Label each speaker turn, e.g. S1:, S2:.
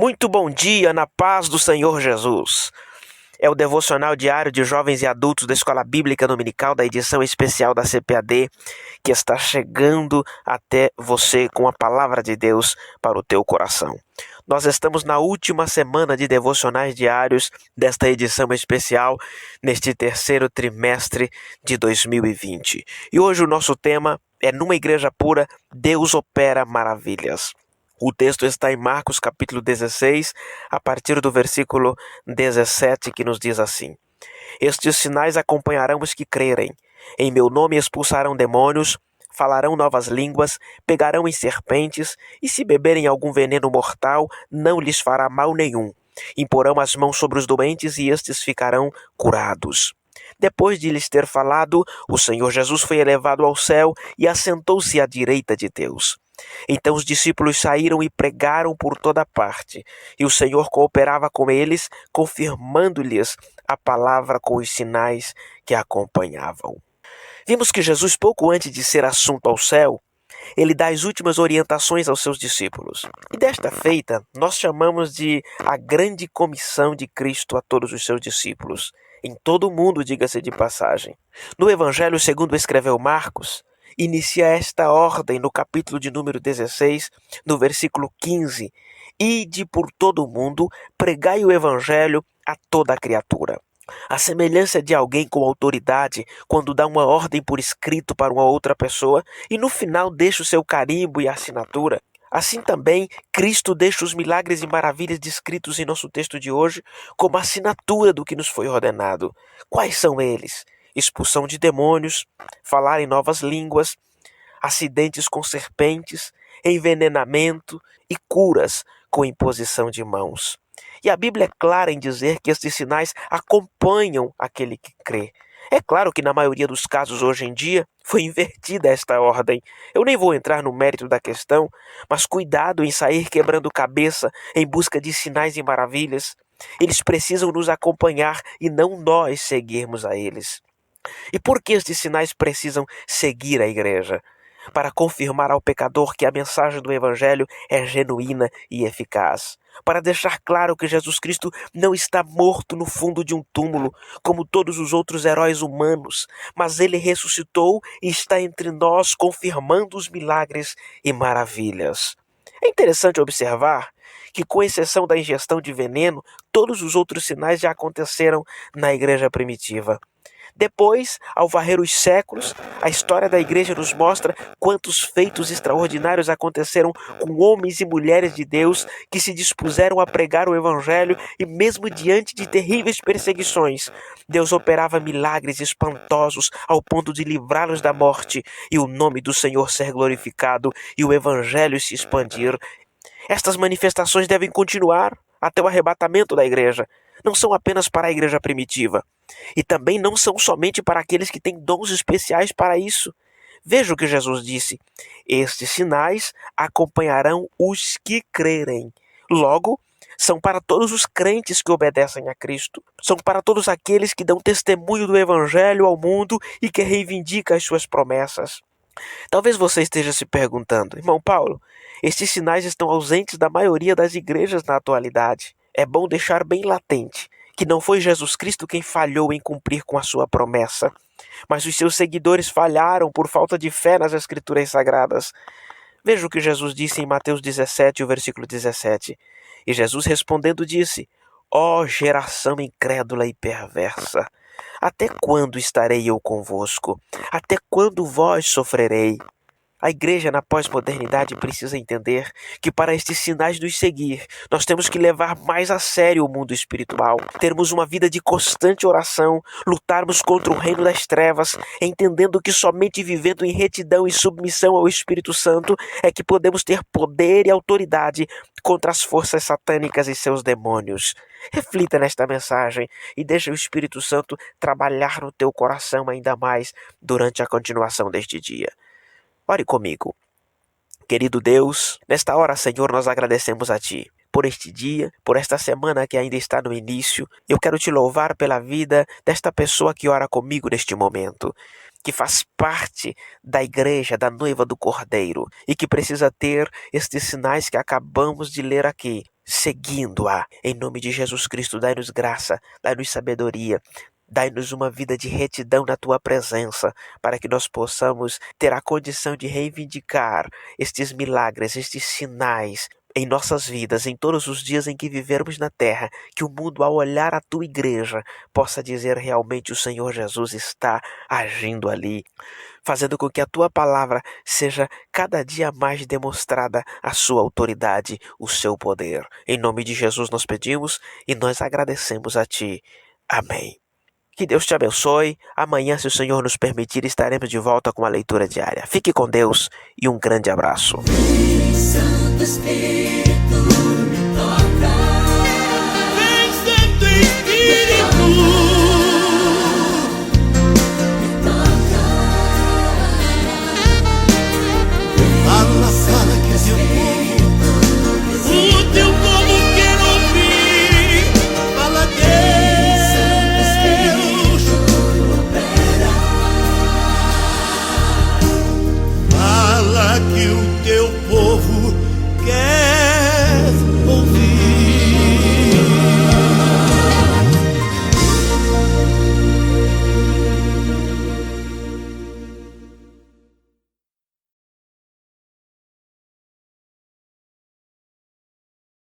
S1: Muito bom dia na paz do Senhor Jesus. É o devocional diário de jovens e adultos da Escola Bíblica Dominical da edição especial da CPAD que está chegando até você com a palavra de Deus para o teu coração. Nós estamos na última semana de devocionais diários desta edição especial neste terceiro trimestre de 2020. E hoje o nosso tema é Numa Igreja Pura, Deus opera maravilhas. O texto está em Marcos capítulo 16, a partir do versículo 17, que nos diz assim: Estes sinais acompanharão os que crerem. Em meu nome expulsarão demônios, falarão novas línguas, pegarão em serpentes, e se beberem algum veneno mortal, não lhes fará mal nenhum. Imporão as mãos sobre os doentes e estes ficarão curados. Depois de lhes ter falado, o Senhor Jesus foi elevado ao céu e assentou-se à direita de Deus. Então os discípulos saíram e pregaram por toda parte, e o Senhor cooperava com eles, confirmando-lhes a palavra com os sinais que a acompanhavam. Vimos que Jesus, pouco antes de ser assunto ao céu, ele dá as últimas orientações aos seus discípulos. E desta feita, nós chamamos de a grande comissão de Cristo a todos os seus discípulos. Em todo o mundo, diga-se de passagem. No Evangelho segundo escreveu Marcos, inicia esta ordem no capítulo de número 16, no versículo 15. Ide por todo o mundo, pregai o evangelho a toda a criatura. A semelhança de alguém com autoridade, quando dá uma ordem por escrito para uma outra pessoa e no final deixa o seu carimbo e assinatura, assim também Cristo deixa os milagres e maravilhas descritos em nosso texto de hoje como assinatura do que nos foi ordenado. Quais são eles? Expulsão de demônios, falar em novas línguas, acidentes com serpentes, envenenamento e curas com imposição de mãos. E a Bíblia é clara em dizer que estes sinais acompanham aquele que crê. É claro que na maioria dos casos hoje em dia foi invertida esta ordem. Eu nem vou entrar no mérito da questão, mas cuidado em sair quebrando cabeça em busca de sinais e maravilhas. Eles precisam nos acompanhar e não nós seguirmos a eles. E por que estes sinais precisam seguir a igreja? Para confirmar ao pecador que a mensagem do Evangelho é genuína e eficaz. Para deixar claro que Jesus Cristo não está morto no fundo de um túmulo, como todos os outros heróis humanos, mas ele ressuscitou e está entre nós, confirmando os milagres e maravilhas. É interessante observar que, com exceção da ingestão de veneno, todos os outros sinais já aconteceram na igreja primitiva. Depois, ao varrer os séculos, a história da igreja nos mostra quantos feitos extraordinários aconteceram com homens e mulheres de Deus que se dispuseram a pregar o Evangelho e mesmo diante de terríveis perseguições, Deus operava milagres espantosos ao ponto de livrá-los da morte e o nome do Senhor ser glorificado e o Evangelho se expandir. Estas manifestações devem continuar até o arrebatamento da igreja. Não são apenas para a igreja primitiva. E também não são somente para aqueles que têm dons especiais para isso. Veja o que Jesus disse: estes sinais acompanharão os que crerem. Logo, são para todos os crentes que obedecem a Cristo. São para todos aqueles que dão testemunho do Evangelho ao mundo e que reivindicam as suas promessas. Talvez você esteja se perguntando: irmão Paulo, estes sinais estão ausentes da maioria das igrejas na atualidade. É bom deixar bem latente que não foi Jesus Cristo quem falhou em cumprir com a sua promessa, mas os seus seguidores falharam por falta de fé nas Escrituras Sagradas. Veja o que Jesus disse em Mateus 17, o versículo 17. E Jesus respondendo disse: Ó geração incrédula e perversa, até quando estarei eu convosco? Até quando vós sofrerei? A igreja na pós-modernidade precisa entender que para estes sinais nos seguir, nós temos que levar mais a sério o mundo espiritual, termos uma vida de constante oração, lutarmos contra o reino das trevas, entendendo que somente vivendo em retidão e submissão ao Espírito Santo é que podemos ter poder e autoridade contra as forças satânicas e seus demônios. Reflita nesta mensagem e deixe o Espírito Santo trabalhar no teu coração ainda mais durante a continuação deste dia. Ore comigo. Querido Deus, nesta hora, Senhor, nós agradecemos a Ti por este dia, por esta semana que ainda está no início. Eu quero Te louvar pela vida desta pessoa que ora comigo neste momento, que faz parte da igreja, da noiva do Cordeiro, e que precisa ter estes sinais que acabamos de ler aqui. seguindo-a. Em nome de Jesus Cristo, dai-nos graça, dai-nos sabedoria, dai-nos uma vida de retidão na tua presença, para que nós possamos ter a condição de reivindicar estes milagres, estes sinais em nossas vidas, em todos os dias em que vivermos na terra, que o mundo, ao olhar a tua igreja, possa dizer realmente: o Senhor Jesus está agindo ali, fazendo com que a tua palavra seja cada dia mais demonstrada a sua autoridade, o seu poder. Em nome de Jesus nós pedimos e nós agradecemos a ti. Amém. Que Deus te abençoe. Amanhã, se o Senhor nos permitir, estaremos de volta com a leitura diária. Fique com Deus e um grande abraço.
S2: Santo Espírito.